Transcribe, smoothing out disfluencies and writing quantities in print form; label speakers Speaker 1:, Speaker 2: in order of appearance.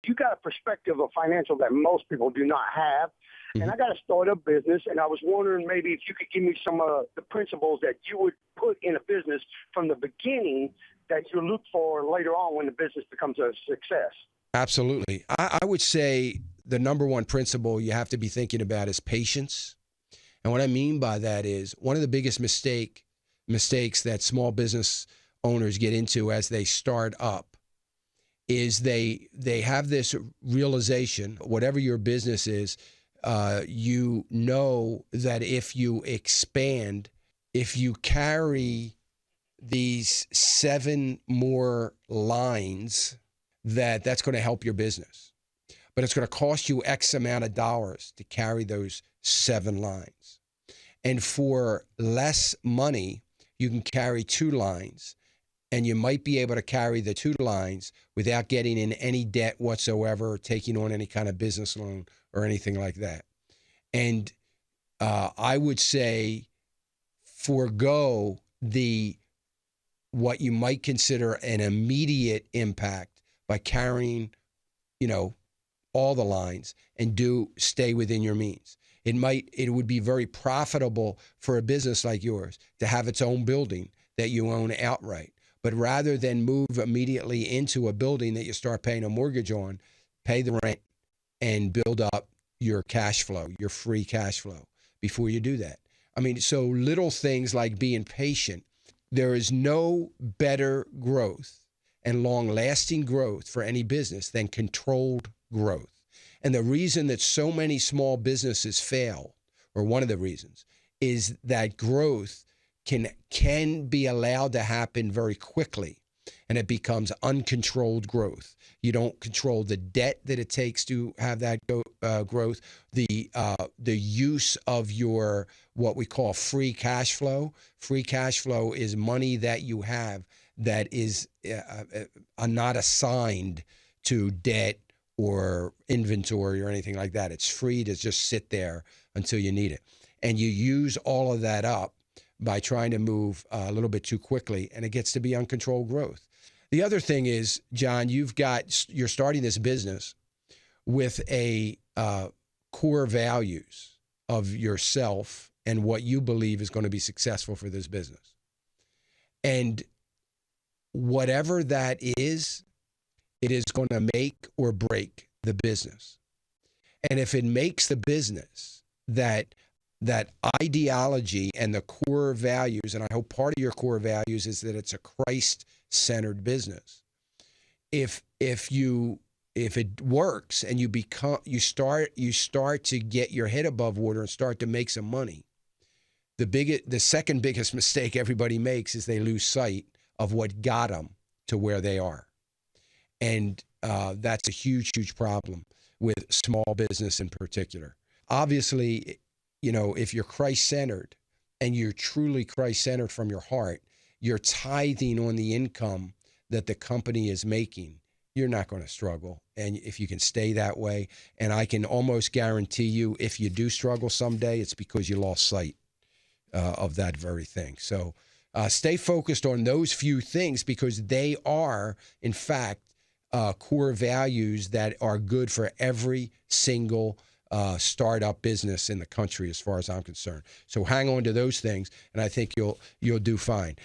Speaker 1: You got a perspective of financial that most people do not have. And I got a startup business, and I was wondering maybe if you could give me some of the principles that you would put in a business from the beginning that you look for later on when the business becomes a success.
Speaker 2: Absolutely. I would say the number one principle you have to be thinking about is patience. And what I mean by that is one of the biggest mistakes that small business owners get into as they start up is they have this realization, whatever your business is, you know that if you expand, if you carry these 7 more lines, that's going to help your business. But it's going to cost you X amount of dollars to carry those 7 lines. And for less money, you can carry 2 lines. And you might be able to carry the 2 lines without getting in any debt whatsoever, or taking on any kind of business loan or anything like that. And I would say forego what you might consider an immediate impact by carrying, all the lines, and stay within your means. It would be very profitable for a business like yours to have its own building that you own outright. But rather than move immediately into a building that you start paying a mortgage on, pay the rent and build up your cash flow, your free cash flow before you do that. I mean, so little things like being patient. There is no better growth and long-lasting growth for any business than controlled growth. And the reason that so many small businesses fail, or one of the reasons, is that growth can be allowed to happen very quickly, and it becomes uncontrolled growth. You don't control the debt that it takes to have that growth, the use of your what we call free cash flow. Free cash flow is money that you have that is not assigned to debt or inventory or anything like that. It's free to just sit there until you need it. And you use all of that up by trying to move a little bit too quickly, and it gets to be uncontrolled growth. The other thing is, John, you're starting this business with a core values of yourself and what you believe is going to be successful for this business. And whatever that is, it is going to make or break the business. And if it makes the business that ideology and the core values, and I hope part of your core values is that it's a Christ-centered business. If it works and you start to get your head above water and start to make some money, the second biggest mistake everybody makes is they lose sight of what got them to where they are. And that's a huge, huge problem with small business in particular. Obviously, if you're Christ-centered and you're truly Christ-centered from your heart, you're tithing on the income that the company is making, you're not going to struggle. And if you can stay that way, and I can almost guarantee you, if you do struggle someday, it's because you lost sight of that very thing. So stay focused on those few things, because they are, in fact, core values that are good for every single startup business in the country, as far as I'm concerned. So hang on to those things, and I think you'll do fine.